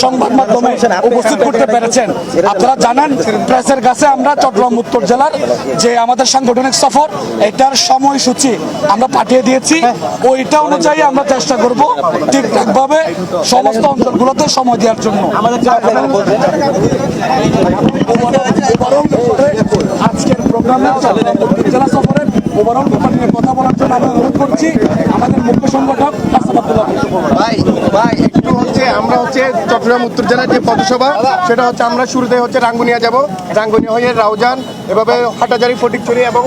সংবাদ মাধ্যমে উপস্থিত করতে পেরেছেন। আপনারা জানেন প্রেসের কাছে আমরা চট্টগ্রাম উত্তর জেলার যে আমাদের সাংগঠনিক সফর এটার সময়সূচি আমরা পাঠিয়ে দিয়েছি। ওইটা অনুযায়ী আমরা চেষ্টা করব ঠিকঠাকভাবে সমস্ত অঞ্চলগুলোতে সময় দেওয়ার জন্য। আজকের প্রোগ্রামে জেলা সফরের ওভারঅল ব্যাপার নিয়ে কথা বলার জন্য আমি অনুরোধ করছি আমাদের মুখ্য সংগঠক ভাই একটু আমরা চট্টগ্রাম উত্তর জেলার যে পথসভা সেটা আমরা শুরুতে রাঙ্গুনিয়া যাব, রাঙ্গুনিয়া হয়ে রাউজান, এভাবে হাটাজারি, ফটিকছড়ি এবং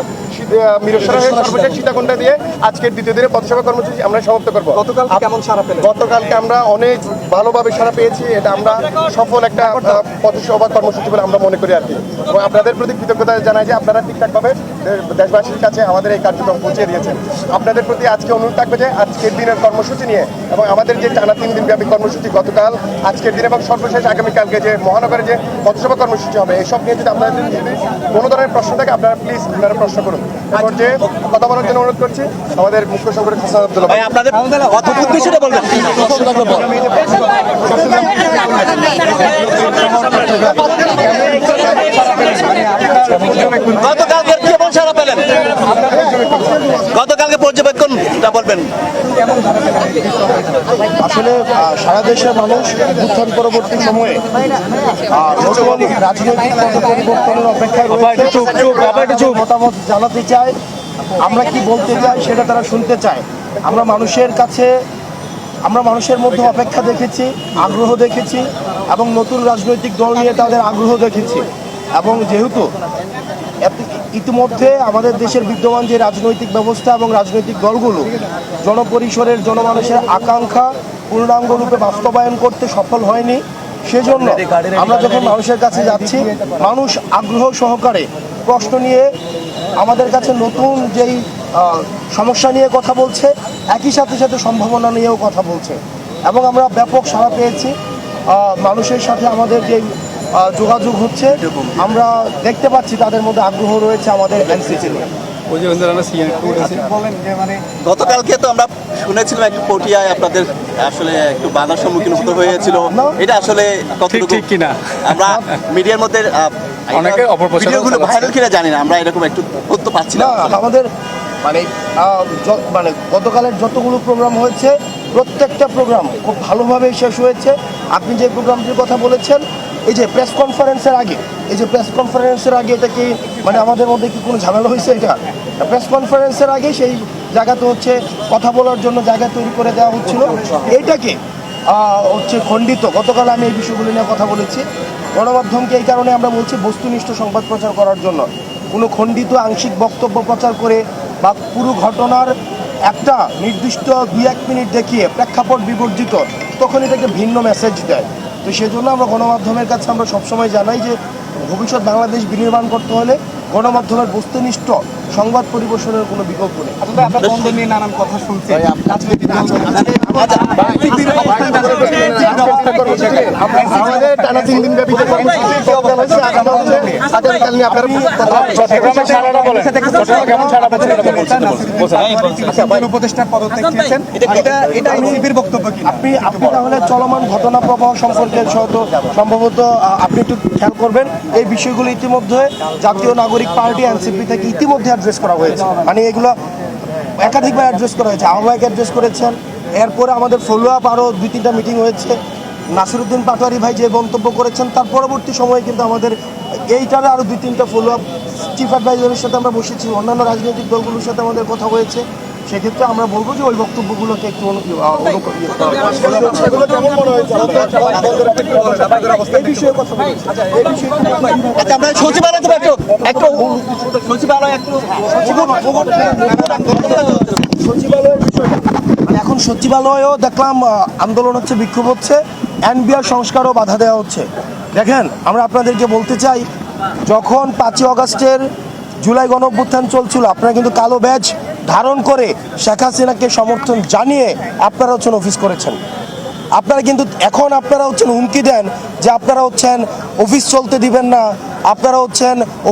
মিরসরাই হয়ে সর্বশেষ সীতাকুণ্ডা দিয়ে আজকের দ্বিতীয় দিনে পথসভা কর্মসূচি আমরা সমাপ্ত করবো। গতকাল কেমন সারা পেলেন? গতকালকে আমরা অনেক ভালোভাবে সারা পেয়েছি। এটা আমরা সফল একটা পথসভা কর্মসূচি বলে আমরা মনে করি আর কি। এবং আপনাদের প্রতি কৃতজ্ঞতা জানাই যে আপনারা ঠিকঠাকভাবে দেশবাসীর কাছে আমাদের এই কার্যক্রম পৌঁছে দিয়েছেন। আপনাদের প্রতি আজকে অনুরোধ থাকবে যে আজকের দিনের কর্মসূচি নিয়ে এবং আমাদের যে টানা 3 দিন ব্যাপী কর্মসূচি গতকাল, আজকের দিন এবং সর্বশেষ আগামীকালকে যে মহানগরের যে পথসভা কর্মসূচি হবে, এসব নিয়ে যদি আপনাদের যদি কোনো ধরনের প্রশ্ন থাকে আপনারা প্লিজ আপনারা প্রশ্ন করুন। এরপর যে কথা বলার জন্য অনুরোধ করছি আমাদের মুখ্য সংগঠক হাসান আব্দুল্লাহ ভাই। আপনাদের উদ্দেশ্যটা বলবেন। গতকালকে কেমন সারা পেলেন? গতকালকে পর্যবেক্ষণটা বলবেন। আসলে সারা দেশের মানুষ উত্থান পরবর্তী সময়ে রাজনৈতিক পরিবর্তনের অপেক্ষায় রয়েছে। মতামত জানাতে চায়, আমরা কি বলতে চাই সেটা তারা শুনতে চায়। আমরা মানুষের মধ্যে অপেক্ষা দেখেছি, আগ্রহ দেখেছি এবং নতুন রাজনৈতিক দল নিয়ে তাদের আগ্রহ দেখেছি। এবং যেহেতু ইতিমধ্যে আমাদের দেশের বিদ্যমান যে রাজনৈতিক ব্যবস্থা এবং রাজনৈতিক দলগুলো জনপরিসরের জনমানুষের আকাঙ্ক্ষা পূর্ণাঙ্গরূপে বাস্তবায়ন করতে সফল হয়নি, সেজন্য আমরা যখন মানুষের কাছে যাচ্ছি, মানুষ আগ্রহ সহকারে প্রশ্ন নিয়ে আমাদের কাছে নতুন যেই সমস্যা নিয়ে কথা বলছে, একই সাথে সাথে সম্ভাবনা নিয়েও কথা বলছে এবং আমরা ব্যাপক সাড়া পেয়েছি। মানুষের সাথে আমাদের যে যোগাযোগ হচ্ছে, আমরা দেখতে পাচ্ছি তাদের মধ্যে আগ্রহ রয়েছে আমাদের এনসিসি নিয়ে। গতকালকে তো আমরা শুনেছিলাম একটু পটিয়ায় আপনাদের আসলে একটু বাধার সম্মুখীন হতে হয়েছিল, এটা আসলে কতটুকু ঠিক কিনা আমরা মিডিয়ার মধ্যে অনেকে ভিডিওগুলো ভাইরাল কিনা জানি না, আমরা এরকম একটু তথ্য পাচ্ছিলাম। আমাদের মানে গতকালের যতগুলো প্রোগ্রাম হয়েছে প্রত্যেকটা প্রোগ্রাম খুব ভালোভাবে শেষ হয়েছে। আপনি যে প্রোগ্রামটির কথা বলেছেন, এই যে প্রেস কনফারেন্সের আগে এটা কি মানে আমাদের মধ্যে কি কোনো ঝামেলা হয়েছে? এটা প্রেস কনফারেন্সের আগে সেই জায়গাতে কথা বলার জন্য জায়গা তৈরি করে দেওয়া হচ্ছিল, এইটাকে খণ্ডিত। গতকাল আমি এই বিষয়গুলো নিয়ে কথা বলেছি। গণমাধ্যমকে এই কারণে আমরা বলছি বস্তুনিষ্ঠ সংবাদ প্রচার করার জন্য। কোনো খণ্ডিত আংশিক বক্তব্য প্রচার করে বা পুরো ঘটনার একটা নির্দিষ্ট 2-1 মিনিট দেখিয়ে প্রেক্ষাপট বিবর্জিত, তখন এটা একটা ভিন্ন মেসেজ দেয়। তো সেজন্য আমরা গণমাধ্যমের কাছে আমরা সবসময় জানাই যে ভবিষ্যৎ বাংলাদেশ বিনির্মাণ করতে হলে গণমাধ্যমের বস্তুনিষ্ঠ সংবাদ পরিবেশনের কোনো বিকল্প নেই। আপনাদের নিয়ে নানান কথা শুনছি, আমাদের টানা 3 দিন ব্যাপী উপদেষ্টার পদত্যাগ চেয়েছেন, এটা এনসিপির বক্তব্য কি? আপনি তাহলে চলমান ঘটনা প্রবাহ সম্পর্কে সম্ভবত আপনি একটু খেয়াল করবেন। এই বিষয়গুলো ইতিমধ্যে জাতীয় নাগরিক পার্টি এনসিপি থেকে ইতিমধ্যে অ্যাড্রেস করা হয়েছে। মানে এগুলো একাধিকবার অ্যাড্রেস করা হয়েছে, আহ্বায়ক অ্যাড্রেস করেছেন। এরপরে আমাদের ফলো আপ আরও 2-3টা মিটিং হয়েছে। নাসিরউদ্দিন পাটোয়ারি ভাই যে মন্তব্য করেছেন তার পরবর্তী সময়ে কিন্তু আমাদের এইটারে আরও 2-3টা ফলো আপ চিফ অ্যাডভাইজারের সাথে আমরা বসেছি, অন্যান্য রাজনৈতিক দলগুলোর সাথে আমাদের কথা হয়েছে। সেক্ষেত্রে আমরা বলবো যে ওই বক্তব্যগুলোকে একটু এখন সচিবালয়েও দেখলাম আন্দোলন হচ্ছে, বিক্ষোভ হচ্ছে, এনবিআর সংস্কারও বাধা দেওয়া হচ্ছে। দেখেন, আমরা আপনাদেরকে বলতে চাই, যখন 5ই আগস্টের জুলাই গণঅভ্যুত্থান চলছিল, আপনারা কিন্তু কালো ব্যাজ ধারণ করে শেখ হাসিনাকে সমর্থন জানিয়ে আপনারা অফিস করেছেন। আপনারা কিন্তু এখন আপনারা হুমকি দেন যে আপনারা অফিস চলতে দিবেন না, আপনারা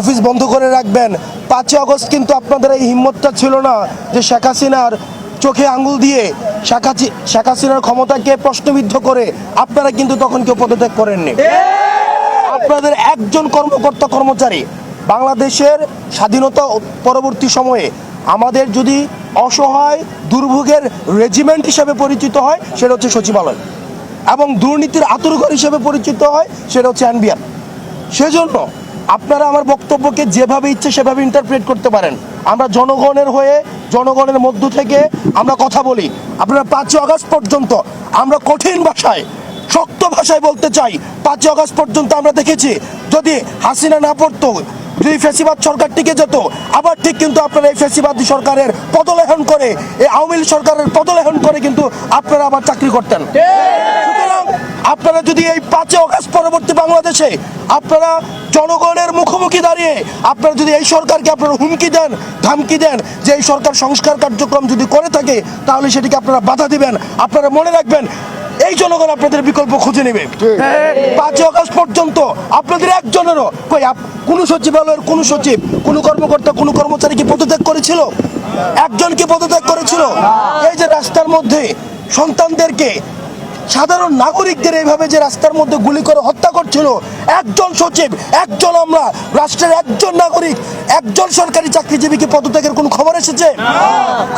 অফিস বন্ধ করে রাখবেন। 5ই আগস্ট কিন্তু আপনাদের এই হিম্মতটা ছিল না যে শেখ হাসিনার চোখে আঙ্গুল দিয়ে শেখ হাসিনার ক্ষমতাকে প্রশ্নবিদ্ধ করে আপনারা কিন্তু তখন কেউ পদত্যাগ করেননি। আপনাদের একজন কর্মকর্তা কর্মচারী বাংলাদেশের স্বাধীনতা পরবর্তী সময়ে আমাদের যদি অসহায় দুর্ভোগের রেজিমেন্ট হিসেবে পরিচিত হয় সেটা হচ্ছে সচিবালয়, এবং দুর্নীতির আতুরঘর হিসেবে পরিচিত হয় সেটা হচ্ছে এনবিআর। সেজন্য আপনারা আমার বক্তব্যকে যেভাবে ইচ্ছে সেভাবে ইন্টারপ্রেট করতে পারেন। আমরা জনগণের হয়ে জনগণের মধ্য থেকে আমরা কথা বলি। আপনারা 5 আগস্ট পর্যন্ত আমরা কঠিন ভাষায় শক্ত ভাষায় বলতে চাই, 5 আগস্ট পর্যন্ত আমরা দেখেছি যদি হাসিনা না পড়তো, যদি ফ্যাসিবাদ সরকার টিকে যেত, আবার ঠিক কিন্তু আপনারা এই ফ্যাসিবাদী সরকারের পদলেহন করে, এই আওয়ামী লীগ সরকারের পদলেহন করে কিন্তু আপনারা আবার চাকরি করতেন। সুতরাং আপনারা যদি এই 5 আগস্ট পরবর্তী বাংলাদেশে আপনারা জনগণের মুখোমুখি দাঁড়িয়ে আপনারা যদি এই সরকারকে আপনারা হুমকি দেন, ধামকি দেন যে এই সরকার সংস্কার কার্যক্রম যদি করে থাকে তাহলে সেটিকে আপনারা বাধা দিবেন, আপনারা মনে রাখবেন এই জনগণ আপনাদের বিকল্প খুঁজে নেবে। 5 আগস্ট পর্যন্ত আপনাদের একজনেরও কোন সচিবালয়ের কোন সচিব, কোন কর্মকর্তা, কোন কর্মচারী কি পদত্যাগ করেছিল? একজন কি পদত্যাগ করেছিল? এই যে রাস্তার মধ্যে সন্তানদেরকে, সাধারণ নাগরিকদের এইভাবে যে রাস্তার মধ্যে গুলি করে হত্যা করছিল, একজন সচিব, একজন আমরা রাষ্ট্রের একজন নাগরিক, একজন সরকারি চাকরিজীবী কি পদত্যাগের কোনো খবর এসেছে?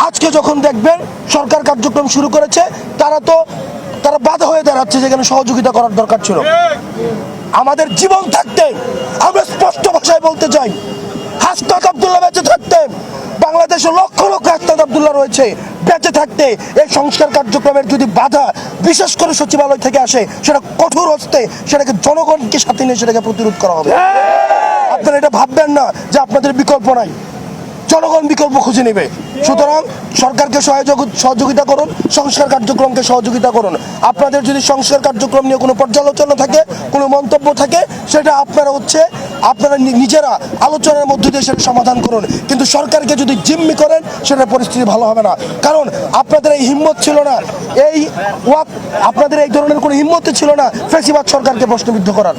আজকে যখন দেখবেন সরকার কার্যক্রম শুরু করেছে তারা বাধা হয়ে দাঁড়াচ্ছে, যেখানে সহযোগিতা করার দরকার ছিল। আমাদের জীবন থাকতে আমরা স্পষ্ট ভাষায় বলতে চাই, হাসনাত আব্দুল্লাহ বেঁচে থাকতে, বাংলাদেশে লক্ষ লক্ষ হাসনাত আব্দুল্লাহ রয়েছে, বেঁচে থাকতে এই সংস্কার কার্যক্রমের যদি বাধা বিশেষ করে সচিবালয় থেকে আসে সেটা কঠোর হস্তে সেটাকে জনগণকে সাথে নিয়ে সেটাকে প্রতিরোধ করা হবে। আপনারা এটা ভাববেন না যে আপনাদের বিকল্প নাই, জনগণ বিকল্প খুঁজে নেবে। সুতরাং সরকারকে সহযোগিতা করুন, সংস্কার কার্যক্রমকে সহযোগিতা করুন। আপনাদের যদি সংস্কার কার্যক্রম নিয়ে কোনো পর্যালোচনা থাকে, কোনো মন্তব্য থাকে, সেটা আপনারা নিজেরা আলোচনার মধ্য দিয়ে সেটা সমাধান করুন। কিন্তু সরকারকে যদি জিম্মি করেন সেটা পরিস্থিতি ভালো হবে না। কারণ আপনাদের এই হিম্মত ছিল না, আপনাদের এই ধরনের কোনো হিম্মতই ছিল না ফ্যাসিবাদ সরকারকে প্রশ্নবিদ্ধ করার।